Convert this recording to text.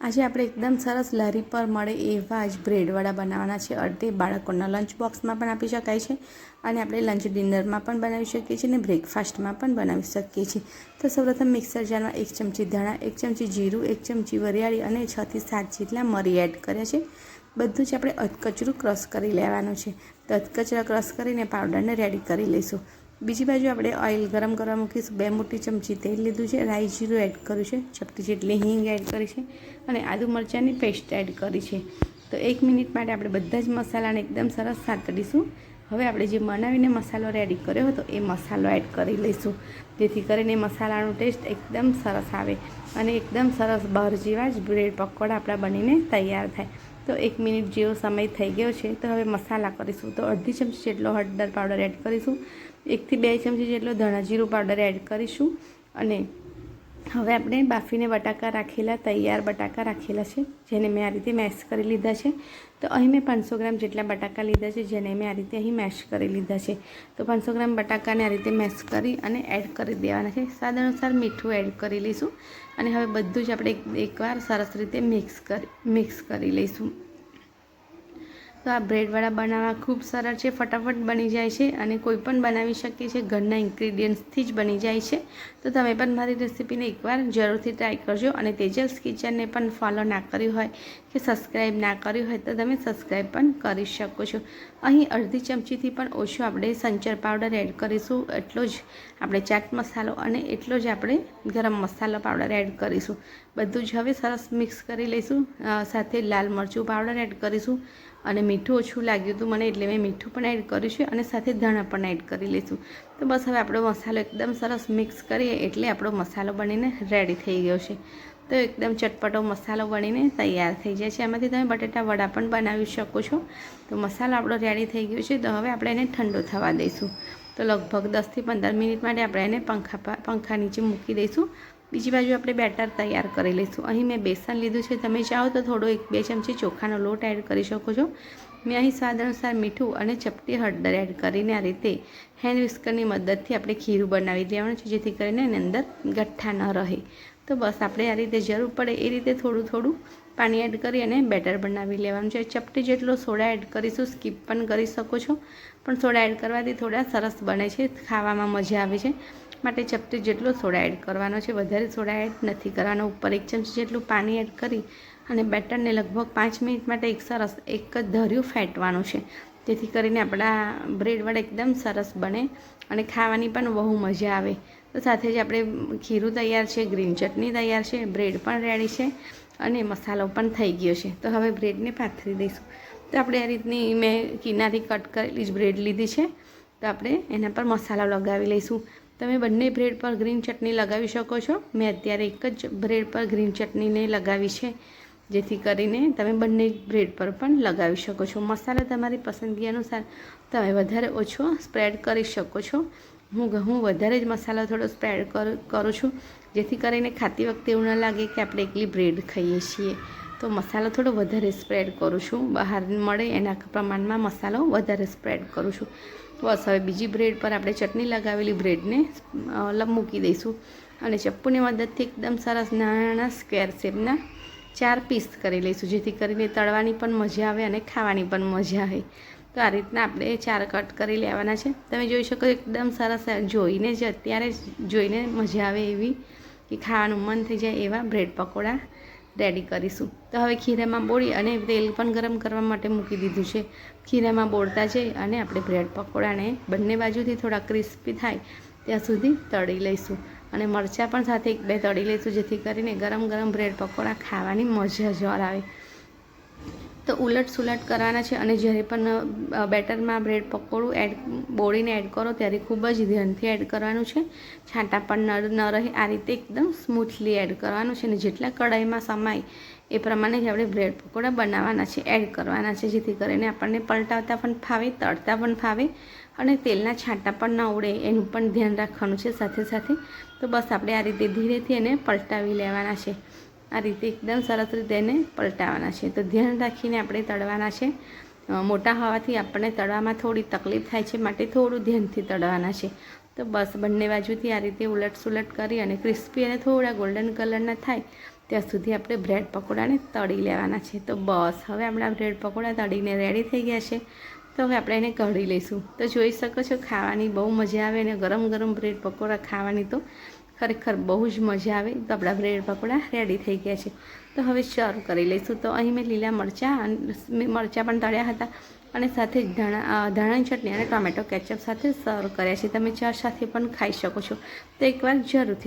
આજે આપણે એકદમ સરસ લારી પર મળે એવા જ બ્રેડવડા બનાવવાના છે. અડધે બાળકોના લંચ બોક્સમાં પણ આપી શકાય છે અને આપણે લંચ ડિનરમાં પણ બનાવી શકીએ છીએ અને બ્રેકફાસ્ટમાં પણ બનાવી શકીએ છીએ. તો સૌપ્રથમ મિક્સર જારમાં 1 ચમચી ધાણા, 1 ચમચી જીરું, 1 ચમચી વરિયાળી અને 6 થી 7 જેટલા મરી એડ કર્યા છે. બધું જ આપણે અધકચરું ક્રશ કરી લેવાનું છે. તો અધકચરા ક્રશ કરીને પાવડરને રેડી કરી લઈશું. બીજી બાજુ આપણે ઓઇલ ગરમ કરવા મૂકીશું. 2 મોટી ચમચી તેલ લીધું છે, રાઈ જીરું એડ કર્યું છે, ચપટી જેટલી હિંગ એડ કરી છે અને આદુ મરચાંની પેસ્ટ એડ કરી છે. તો 1 મિનિટ માટે આપણે બધા જ મસાલાને એકદમ સરસ સાતડીશું. હવે આપણે જે બનાવીને મસાલો રેડી કર્યો હતો એ મસાલો એડ કરી લઈશું, જેથી કરીને મસાલાનો ટેસ્ટ એકદમ સરસ આવે અને એકદમ સરસ બહાર જેવા જ બ્રેડ પકોડા આપણા બનીને તૈયાર થાય. તો 1 મિનિટ જેવો સમય થઈ ગયો છે. તો હવે મસાલા કરીશું. તો અડધી ચમચી જેટલો હળદર પાવડર એડ કરીશું, 1 થી 2 ચમચી જેટલો ધાણા જીરું પાવડર એડ કરીશું અને હવે આપણે બાફીને બટાકા રાખેલા, તૈયાર બટાકા રાખેલા છે, જેને મેં આ રીતે મેશ કરી લીધા છે. તો અહીં મેં 500 ગ્રામ જેટલા બટાકા લીધા છે, જેને મેં આ રીતે અહીં મેશ કરી લીધા છે. તો 500 ગ્રામ બટાકાને આ રીતે મેશ કરી અને એડ કરી દેવાના છે. સ્વાદ અનુસાર મીઠું એડ કરી લઈશું અને હવે બધું જ આપણે એકવાર સરસ રીતે મિક્સ કરી લઈશું. તો આ બ્રેડવડા બનાવવા ખૂબ સરળ છે, ફટાફટ બની જાય છે અને કોઈ પણ બનાવી શકે છે. ઘરના ઇન્ગ્રીડિયન્ટ્સથી જ બની જાય છે. તો તમે પણ મારી રેસીપીને એકવાર જરૂરથી ટ્રાય કરજો અને તેજસ કિચનને પણ ફોલો ના કર્યું હોય કે સબસ્ક્રાઈબ ના કર્યું હોય તો તમે સબસ્ક્રાઈબ પણ કરી શકો છો. અહીં અડધી ચમચીથી પણ ઓછો આપણે સંચર પાવડર એડ કરીશું, એટલો જ આપણે ચાટ મસાલો અને એટલો જ આપણે ગરમ મસાલો પાવડર એડ કરીશું. બધું જ હવે સરસ મિક્સ કરી લઈશું. સાથે લાલ મરચું પાવડર એડ કરીશું અને મીઠું ઓછું લાગ્યું હતું મને, એટલે મેં મીઠું પણ એડ કર્યું છે અને સાથે ધાણા પણ એડ કરી લઈશું. તો બસ હવે આપણો મસાલો એકદમ સરસ મિક્સ કરીએ એટલે આપણો મસાલો બનીને રેડી થઈ ગયો છે. તો એકદમ ચટપટો મસાલો બનીને તૈયાર થઈ જાય છે. એમાંથી તમે બટેટા વડા પણ બનાવી શકો છો. તો મસાલો આપણો રેડી થઈ ગયો છે. તો હવે આપણે એને ઠંડો થવા દઈશું. તો લગભગ 10 થી 15 મિનિટ માટે આપણે એને પંખા નીચે મૂકી દઈશું. બીજી બાજુ આપણે બેટર તૈયાર કરી લઈશું. અહીં મેં બેસન લીધું છે, તમે ચાહો તો થોડો 1-2 ચમચી ચોખાનો લોટ એડ કરી શકો છો. મેં અહીં સ્વાદ અનુસાર મીઠું અને ચપટી હળદર એડ કરીને આ રીતે હેન્ડ વિસ્કરની મદદથી આપણે ખીરું બનાવી દેવાનું છે, જેથી કરીને એની અંદર ગઠ્ઠા ન રહે. તો બસ આપણે આ રીતે જરૂર પડે એ રીતે થોડું થોડું પાણી એડ કરી અને બેટર બનાવી લેવાનું છે. ચપટી જેટલો સોડા એડ કરીશું, સ્કીપ પણ કરી શકો છો, પણ સોડા એડ કરવાથી થોડા સરસ બને છે, ખાવામાં મજા આવે છે માટે ચપટી જેટલો સોડા એડ કરવાનો છે, વધારે સોડા એડ નથી કરવાનો. ઉપર 1 ચમચી જેટલું પાણી એડ કરી અને બેટરને લગભગ 5 મિનિટ માટે એક જ ધર્યું ફેંટવાનું છે, જેથી કરીને આપણા બ્રેડ વડા એકદમ સરસ બને અને ખાવાની પણ બહુ મજા આવે. તો સાથે જ આપણે ખીરું તૈયાર છે, ગ્રીન ચટણી તૈયાર છે, બ્રેડ પણ રેડી છે અને મસાલો પણ થઈ ગયો છે. તો હવે બ્રેડને પાથરી દઈશું. તો આપણે આ રીતની મેં કિનારી કટ કરેલી જ બ્રેડ લીધી છે. તો આપણે એના પર મસાલો લગાવી લઈશું. તમે બંને બ્રેડ પર ગ્રીન ચટણી લગાવી શકો છો. મેં અત્યારે એક જ બ્રેડ પર ગ્રીન ચટણીને લગાવી છે, જેથી કરીને તમે બંને બ્રેડ પર પણ લગાવી શકો છો. મસાલા તમારી પસંદગી અનુસાર તમે વધારે ઓછો સ્પ્રેડ કરી શકો છો. હું વધારે જ મસાલો થોડો સ્પ્રેડ કરું છું, જેથી કરીને ખાતી વખતે એવું ન લાગે કે આપણે એકલી બ્રેડ ખાઈએ છીએ. તો મસાલો થોડો વધારે સ્પ્રેડ કરું છું, બહાર મળે એના પ્રમાણમાં મસાલો વધારે સ્પ્રેડ કરું છું. બસ હવે બીજી બ્રેડ પર આપણે ચટણી લગાવેલી બ્રેડને મૂકી દઈશું અને ચપ્પુની મદદથી એકદમ સરસ નાના સ્ક્વેર શેપના 4 પીસ કરી લઈશું, જેથી કરીને તળવાની પણ મજા આવે અને ખાવાની પણ મજા આવે. તો આ રીતના આપણે 4 કટ કરી લેવાના છે. તમે જોઈ શકો એકદમ સરસ, જોઈને જ અત્યારે જોઈને મજા આવે એવી કે ખાવાનું મન થઈ જાય એવા બ્રેડ પકોડા રેડી કરીશું. તો હવે ખીરામાં બોળી અને તેલ પણ ગરમ કરવા માટે મૂકી દીધું છે. ખીરામાં બોળતા જઈ અને આપણે બ્રેડ પકોડાને બંને બાજુથી થોડા ક્રિસ્પી થાય ત્યાં સુધી તળી લઈશું અને મરચાં પણ સાથે 1-2 તળી લઈશું, જેથી કરીને ગરમ ગરમ બ્રેડ પકોડા ખાવાની મજા જ આવે. તો ઉલટ સુલટ કરવાના છે અને જ્યારે પણ બેટરમાં બ્રેડ પકોડું બોળીને એડ કરો ત્યારે ખૂબ જ ધ્યાનથી એડ કરવાનું છે. છાંટા પણ ન રહે, આ રીતે એકદમ સ્મૂથલી એડ કરવાનું છે અને જેટલા કઢાઈમાં સમાય એ પ્રમાણે જ આપણે બ્રેડ પકોડા બનાવવાના છે, એડ કરવાના છે, જેથી કરીને આપણને પલટાવતા પણ ફાવે, તળતા પણ ફાવે અને તેલના છાંટા પણ ન ઉડે એનું પણ ધ્યાન રાખવાનું છે સાથે સાથે. તો બસ આપણે આ રીતે ધીરેથી એને પલટાવી લેવાના છે. આ રીતે એકદમ સરસ રીતે એને પલટાવવાના છે. તો ધ્યાન રાખીને આપણે તળવાના છે. મોટા હોવાથી આપણને તળવામાં થોડી તકલીફ થાય છે, માટે થોડું ધ્યાનથી તળવાના છે. તો બસ બંને બાજુથી આ રીતે ઉલટ સુલટ કરી અને ક્રિસ્પી અને થોડા ગોલ્ડન કલરના થાય ત્યાં સુધી આપણે બ્રેડ પકોડાને તળી લેવાના છે. તો બસ હવે આપણા બ્રેડ પકોડા તળીને રેડી થઈ ગયા છે. તો હવે આપણે એને કઢી લઈશું. તો જોઈ શકો છો ખાવાની બહુ મજા આવે અને ગરમ ગરમ બ્રેડ પકોડા ખાવાની તો ખરેખર બહુ જ મજા આવે. તો આપણા બ્રેડ પકોડા રેડી થઈ ગયા છે. તો હવે સર્વ કરી લઈશું. તો અહીં મેં લીલા મરચાં પણ તળ્યા હતા અને સાથે જ ધાણાની ચટણી અને ટોમેટો કેચઅપ સાથે સર્વ કર્યા છે. તમે ચા સાથે પણ ખાઈ શકો છો. તો એકવાર જરૂરથી